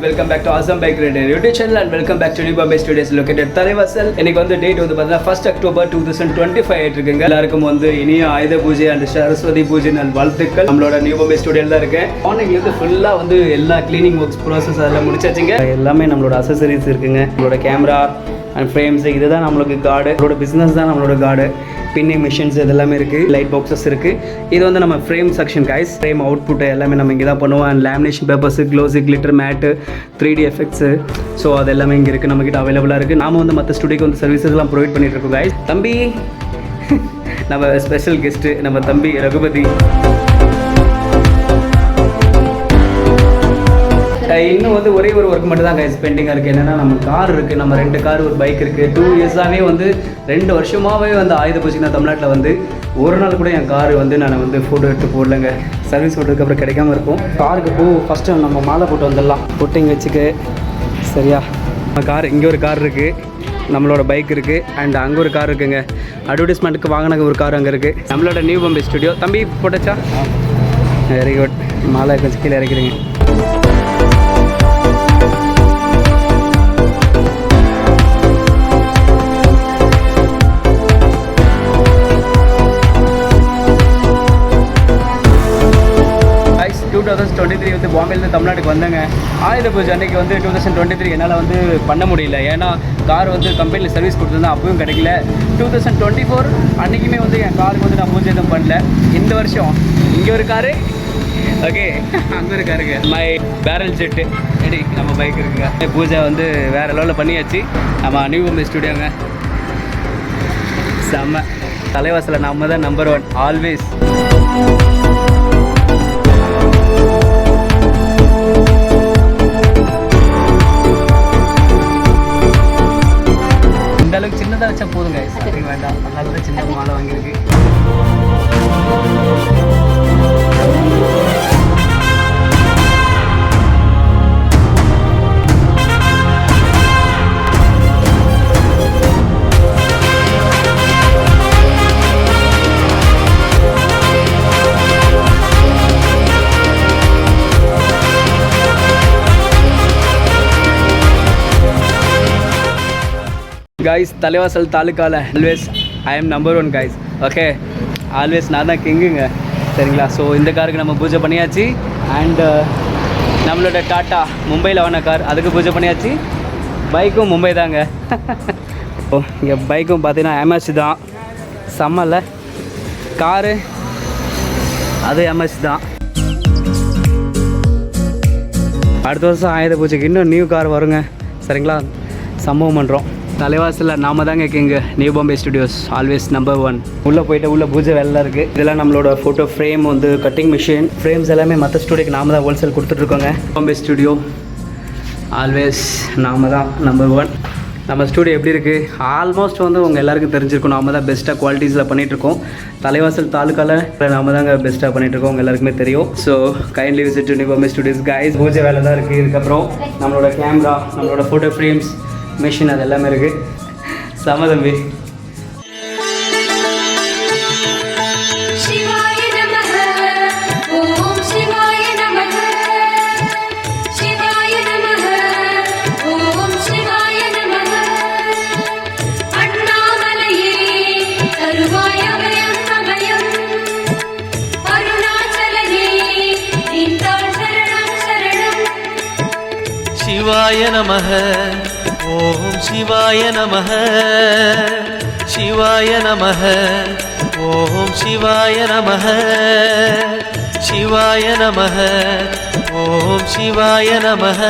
welcome back to Awesome Bike Rider YouTube channel and welcome back to New Bombay Studios located Thalaivassal. இன்னைக்கு வந்து date வந்து பார்த்தா 1st October 2025 ஆயிட்டிருக்குங்க. எல்லாருக்கும் வந்து இனிய ஆயுத பூஜை and சரஸ்வதி பூஜை நல் வாழ்த்துக்கள். நம்மளோட நியூ பாம்பே ஸ்டுடியோல தான் இருக்கேன். மார்னிங்ல இருந்து ஃபுல்லா வந்து எல்லா க்ளீனிங் ஒர்க்ஸ் ப்ராசஸ் அதெல்லாம் முடிச்சாச்சுங்க. எல்லாமே நம்மளோட அக்சஸரீஸ் இருக்குங்க. நம்மளோட கேமரா அண்ட் ஃப்ரேம்ஸ் இதுதான் நம்மளுக்கு கார்டு. நம்மளோட பிஸ்னஸ் தான் நம்மளோட கார்டு. பின்னிங் மிஷின்ஸ் இதெல்லாமே இருக்குது. லைட் பாக்ஸஸ் இருக்குது. இது வந்து நம்ம frame section guys. Frame output எல்லாமே நம்ம இங்கே தான் பண்ணுவோம். And lamination papers, gloss, glitter matte, 3D effects, so அது எல்லாமே இங்கே இருக்குது. நம்மக்கிட்ட அவைலபிளாக இருக்குது. நாம வந்து மற்ற ஸ்டுடியோக்கு வந்து சர்வீசஸ்லாம் ப்ரொவைட் பண்ணிகிட்ருக்கோம் கைஸ். தம்பி நம்ம ஸ்பெஷல் கெஸ்ட்டு நம்ம தம்பி ரகுபதி. இன்னும் வந்து ஒரே ஒரு ஒர்க் மட்டும் தான் கைஸ் பெண்டிங்காக இருக்குது. என்னென்னா நம்ம கார் இருக்குது, நம்ம 2 கார் ஒரு பைக் இருக்குது. 2 இயர்ஸாகவே வந்து 2 வருஷமாகவே வந்து ஆயுத பூஜைக்கு தமிழ்நாட்டில் வந்து ஒரு நாள் கூட என் கார் வந்து நான் வந்து ஃபோட்டோ எடுத்து போடலைங்க. சர்வீஸ் போட்டதுக்கப்புறம் கிடைக்காம இருக்கும். காருக்கு பூ ஃபஸ்ட்டு நம்ம மாலை போட்டு வந்துடலாம். பொட்டிங் வச்சுக்க சரியா. கார் இங்கே ஒரு கார் இருக்குது, நம்மளோட பைக் இருக்குது, அண்ட் அங்கே ஒரு கார் இருக்குங்க. அட்வர்டைஸ்மெண்ட்டுக்கு வாங்கின ஒரு கார் அங்கே இருக்குது. நம்மளோட நியூ பாம்பே ஸ்டுடியோ. தம்பி போட்டச்சா? Very good. மாலை கொஞ்சம் கீழே இறக்கிறீங்க. வந்து பாம்பேலேருந்து தமிழ்நாட்டுக்கு வந்தாங்க. ஆயுத பூஜை அன்றைக்கி வந்து 2023 என்னால் வந்து பண்ண முடியல. ஏன்னா கார் வந்து கம்பெனியில் சர்வீஸ் கொடுத்துருந்தேன், அப்பவும் கிடைக்கல. 2024 அன்றைக்குமே வந்து என் காருக்கு வந்து நான் பூஜை எதுவும் பண்ணல. இந்த வருஷம் இங்கே ஒரு காரு, ஓகே அங்கே ஒரு காருங்க, மை பேரல் ஜெட்டு ரெடி நம்ம பைக் இருக்குங்க. பூஜை வந்து வேறு லெவலில் பண்ணியாச்சு. நம்ம நியூ பாம்பே ஸ்டுடியோங்க செம்ம. தலைவாசலில் நம்ம தான் நம்பர் 1 ஆல்வேஸ். இந்த அளவுக்கு சின்னதாக வச்சா போதுங்க, வேண்டாம். அதனால தான் சின்ன மாலை வாங்கியிருக்கு. கைஸ், தலைவாசல் தாலுக்காவில் always I am number 1 guys. Okay, always நான் தான் கிங்குங்க சரிங்களா. ஸோ இந்த காருக்கு நம்ம பூஜை பண்ணியாச்சு. அண்டு நம்மளோட டாட்டா மும்பையில் வாங்கின கார், அதுக்கு பூஜை பண்ணியாச்சு. பைக்கும் மும்பை தாங்க. ஓ இங்கே பைக்கும் பார்த்தீங்கன்னா எம்எஸ் தான். செம்மல்ல காரு, அது எம்எஸ் தான். அடுத்த வருஷம் ஆயுத பூஜைக்கு இன்னும் நியூ கார் வருங்க சரிங்களா. சம்பவம் பண்ணுறோம். தலைவாசலில் நாம தாங்க king. New Bombay studios always number 1. உள்ளே போய்ட்டு உள்ள பூஜை வேலை இருக்குது. இதெல்லாம் நம்மளோட ஃபோட்டோ ஃப்ரேம் வந்து கட்டிங் மிஷின் ஃப்ரேம்ஸ் எல்லாமே மற்ற ஸ்டுடியோக்கு நாம தான் ஹோல்சேல் கொடுத்துட்ருக்கோங்க. பாம்பே ஸ்டுடியோ ஆல்வேஸ் நாம தான் நம்பர் 1. நம்ம ஸ்டுடியோ எப்படி இருக்குது ஆல்மோஸ்ட் வந்து உங்கள் எல்லாருக்கும் தெரிஞ்சிருக்கும். நாம தான் பெஸ்ட்டாக குவாலிட்டிஸில் பண்ணிகிட்ருக்கோம். தலைவாசல் தாலுக்காவில் நாம தாங்க பெஸ்ட்டாக பண்ணிகிட்ருக்கோம், உங்கள் எல்லாருக்குமே தெரியும். So kindly visit new Bombay studios guys. பூஜை வேலை தான் இருக்குது. இதுக்கப்புறம் நம்மளோட கேமரா, நம்மளோட ஃபோட்டோ ஃப்ரேம்ஸ், மிஷின் அது எல்லாமே இருக்குது. செம தம்பி. சிவாய நமஹ ஓம் சிவாய நமஹ சிவாய நமஹ ஓம் சிவாய நமஹ சிவாய நமஹ ஓம் சிவாய நமஹ.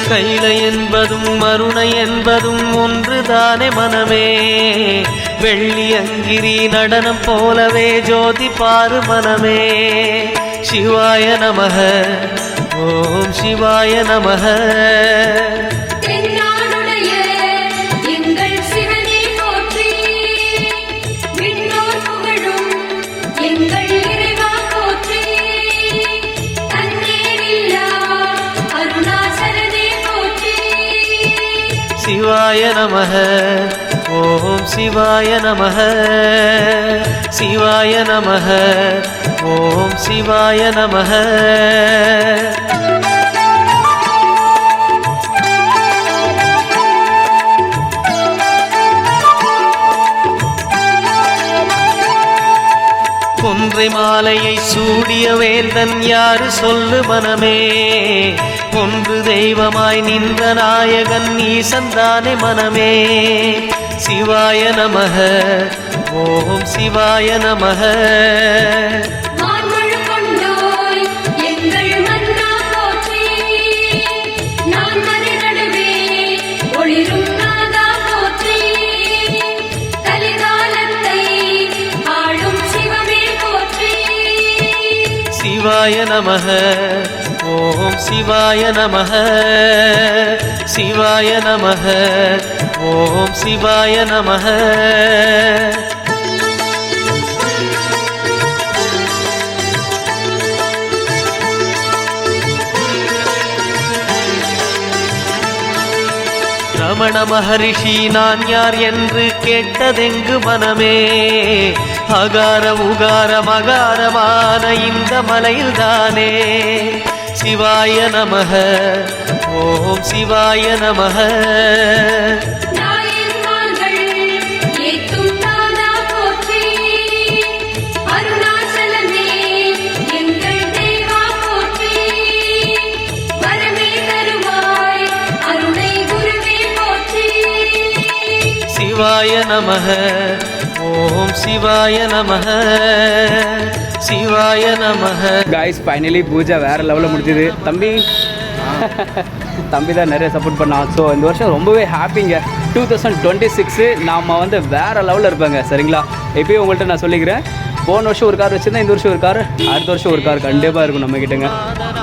கைலை என்பதும் மருணை என்பதும் ஒன்றுதானே மனமே. வெள்ளி அங்கிரி நடனம் போலவே ஜோதி பாரு மனமே. சிவாய நமஹ ஓம் சிவாய நமஹ. சிவாய நமः ஓம் சிவாய நமः சிவாய நமः ஓம் சிவாய நமः கொன்றை மாலையை சூடிய வேந்தன் யாரு சொல்லு மனமே ஒன்று தெய்வமாய் நின்ற நாயகன் ஈசந்தானே மனமே சிவாய நமः ஓம் சிவாய நமः சிவாய நமः ஓம் சிவாய நமः சிவாய நமः ஓம் சிவாய நமः ரமண மகரிஷி நான் யார் என்று கேட்டதெங்கு மனமே அகார உகார மகாரமான இந்த மலையில்தானே சிவாய நமः ஓம் சிவாய நமः சிவாய நமः ஓம் சிவாய நமः சிவாய நமः. காய்ஸ் ஃபைனலி பூஜை வேறு லெவலில் முடிஞ்சுது. தம்பி தான் நிறைய சப்போர்ட் பண்ணான். ஸோ இந்த வருஷம் ரொம்பவே ஹாப்பிங்க. 2026 நாம் வந்து வேறு லெவலில் இருப்பாங்க. சரிங்களா? எப்பயும் உங்கள்கிட்ட நான் சொல்லிக்கிறேன், போன வருஷம் ஒரு கார் வச்சுருந்தேன், இந்த வருஷம் ஒரு கார், அடுத்த வருஷம் ஒரு கார் கண்டிப்பாக இருக்கும் நம்மக்கிட்டங்க.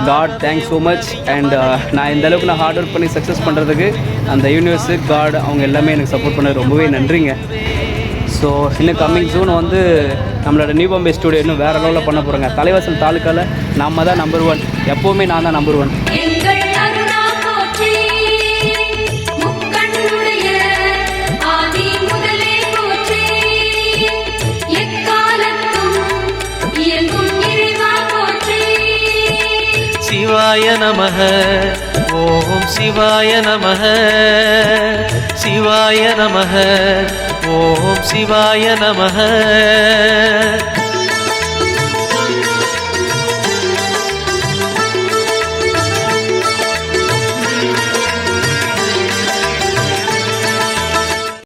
God thanks so much. And நான் இந்த அளவுக்கு நான் ஹார்ட் ஒர்க் பண்ணி சக்ஸஸ் பண்ணுறதுக்கு அந்த யூனிவர்ஸு காட் அவங்க எல்லாமே எனக்கு சப்போர்ட் பண்ண ரொம்பவே நன்றிங்க. ஸோ இன்னும் கம்மிங் ஜூன் வந்து நம்மளோட நியூ பாம்பே ஸ்டூடியோ இன்னும் வேறு லெவலில் பண்ண போகிறோங்க. தலைவாசல் தாலுக்காவில் நம்ம தான் நம்பர் 1, எப்போவுமே நான் தான் நம்பர் 1. சிவாய நமः ஓம் சிவாய நமः சிவாய நமः ஓம் சிவாய நமः.